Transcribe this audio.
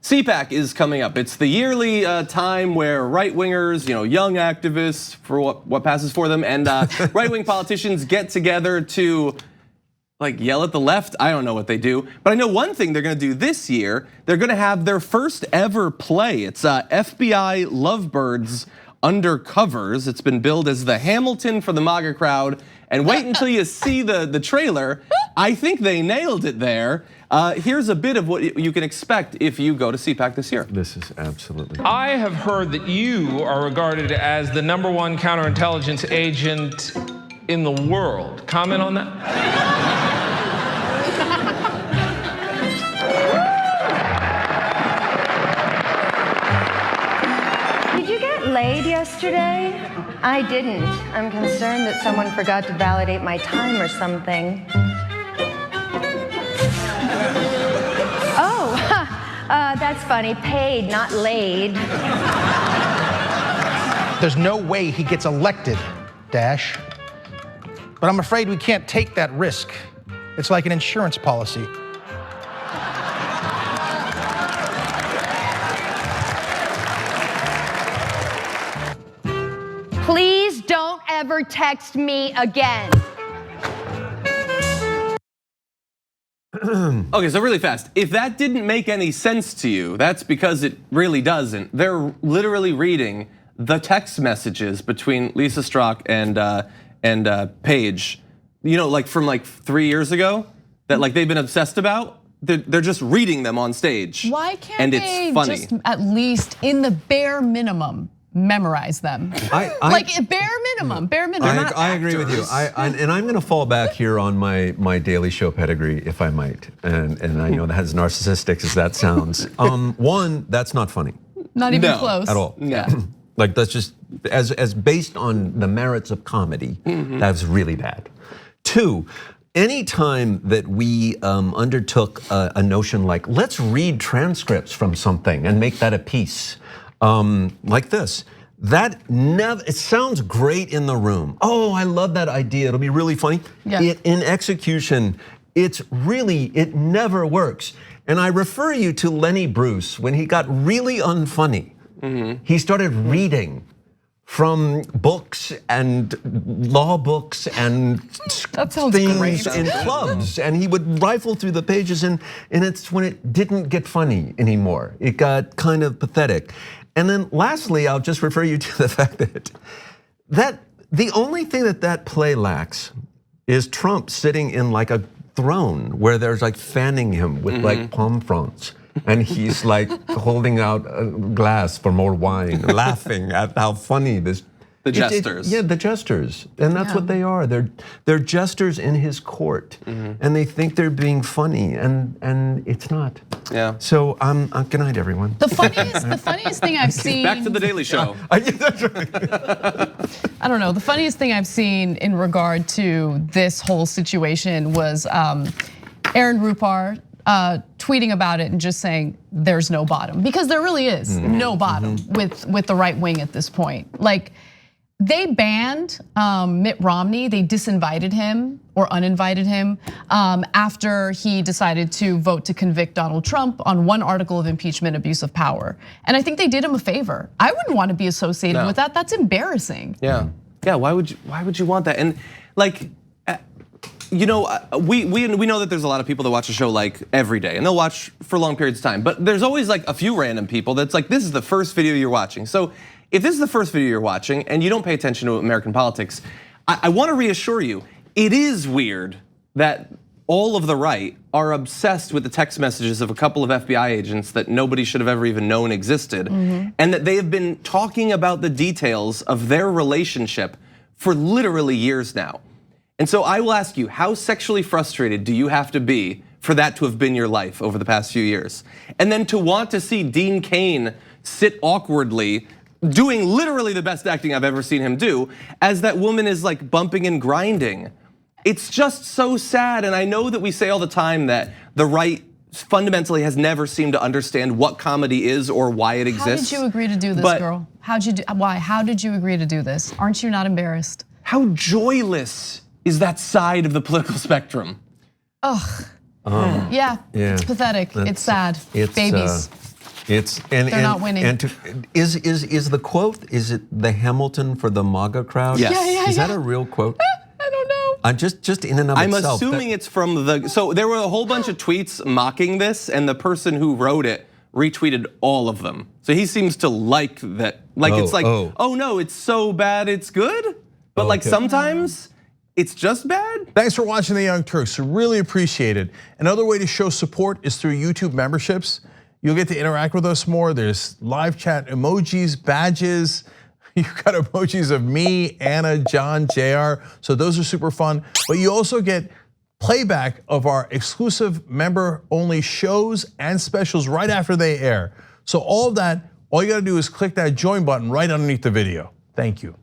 CPAC is coming up. It's the yearly time where right-wingers, young activists for what passes for them, and right-wing politicians get together to yell at the left. I don't know what they do, but I know one thing they're gonna do this year. They're gonna have their first ever play. It's FBI Lovebirds UnderCovers. It's been billed as the Hamilton for the MAGA crowd. And wait until you see the trailer. I think they nailed it there. Here's a bit of what you can expect if you go to CPAC this year. This is absolutely. I have heard that you are regarded as the #1 counterintelligence agent in the world. Comment on that? Did you get laid yesterday? I didn't. I'm concerned that someone forgot to validate my time or something. That's funny. Paid, not laid. There's no way he gets elected, Dash. But I'm afraid we can't take that risk. It's like an insurance policy. Please don't ever text me again. Okay, so really fast. If that didn't make any sense to you, that's because it really doesn't. They're literally reading the text messages between Lisa Strzok and Page, from 3 years ago that they've been obsessed about. They're just reading them on stage. Why can't and they it's funny. just at least in the bare minimum memorize them? Bare minimum. I agree with you. And I'm going to fall back here on my Daily Show pedigree, if I might. And I know that as narcissistic as that sounds. One, that's not funny. Not even close. At all. No. That's just as based on the merits of comedy. That's really bad. Two, anytime that we undertook a notion like let's read transcripts from something and make that a piece. Like this, it sounds great in the room. Oh, I love that idea. It'll be really funny. Yeah. In execution, it never works. And I refer you to Lenny Bruce when he got really unfunny. He started reading from books and law books and things in clubs, and he would rifle through the pages, and it's when it didn't get funny anymore. It got kind of pathetic. And then lastly, I'll just refer you to the fact that the only thing that play lacks is Trump sitting in a throne where there's fanning him with palm fronds. And he's holding out a glass for more wine, laughing at how funny this. The jesters. The jesters, and that's what they are. They're jesters in his court, and they think they're being funny, and it's not. Yeah. So good night, everyone. The funniest thing I've seen. Back to the Daily Show. I don't know. The funniest thing I've seen in regard to this whole situation was Aaron Rupar tweeting about it and just saying there's no bottom, because there really is no bottom with the right wing at this point. They banned Mitt Romney. They disinvited him or uninvited him after he decided to vote to convict Donald Trump on one article of impeachment, abuse of power. And I think they did him a favor. I wouldn't want to be associated with that. That's embarrassing. Yeah. Why would you want that? And we know that there's a lot of people that watch the show every day, and they'll watch for long periods of time. But there's always a few random people that's this is the first video you're watching. So if this is the first video you're watching and you don't pay attention to American politics, I want to reassure you, it is weird that all of the right are obsessed with the text messages of a couple of FBI agents that nobody should have ever even known existed, and that they have been talking about the details of their relationship for literally years now. And so I will ask you, how sexually frustrated do you have to be for that to have been your life over the past few years? And then to want to see Dean Cain sit awkwardly, doing literally the best acting I've ever seen him do, as that woman is bumping and grinding. It's just so sad, and I know that we say all the time that the right fundamentally has never seemed to understand what comedy is or why it exists. How did you agree to do this, girl? Why? How did you agree to do this? Aren't you not embarrassed? How joyless is that side of the political spectrum? Ugh. Yeah, it's pathetic. It's sad. Babies. They're not winning. Is the quote? Is it the Hamilton for the MAGA crowd? Yes. Yeah. Is that a real quote? I don't know. Just in and of I'm itself. assuming it's from the. So there were a whole bunch of tweets mocking this, and the person who wrote it retweeted all of them. So he seems to like that. Like it's like, oh no, it's so bad, it's good. But like sometimes it's just bad. Thanks for watching the Young Turks. We really appreciate it. Another way to show support is through YouTube memberships. You'll get to interact with us more. There's live chat emojis, badges. You've got emojis of me, Anna, John, JR. So those are super fun. But you also get playback of our exclusive member-only shows and specials right after they air. So all of that, all you gotta do is click that join button right underneath the video. Thank you.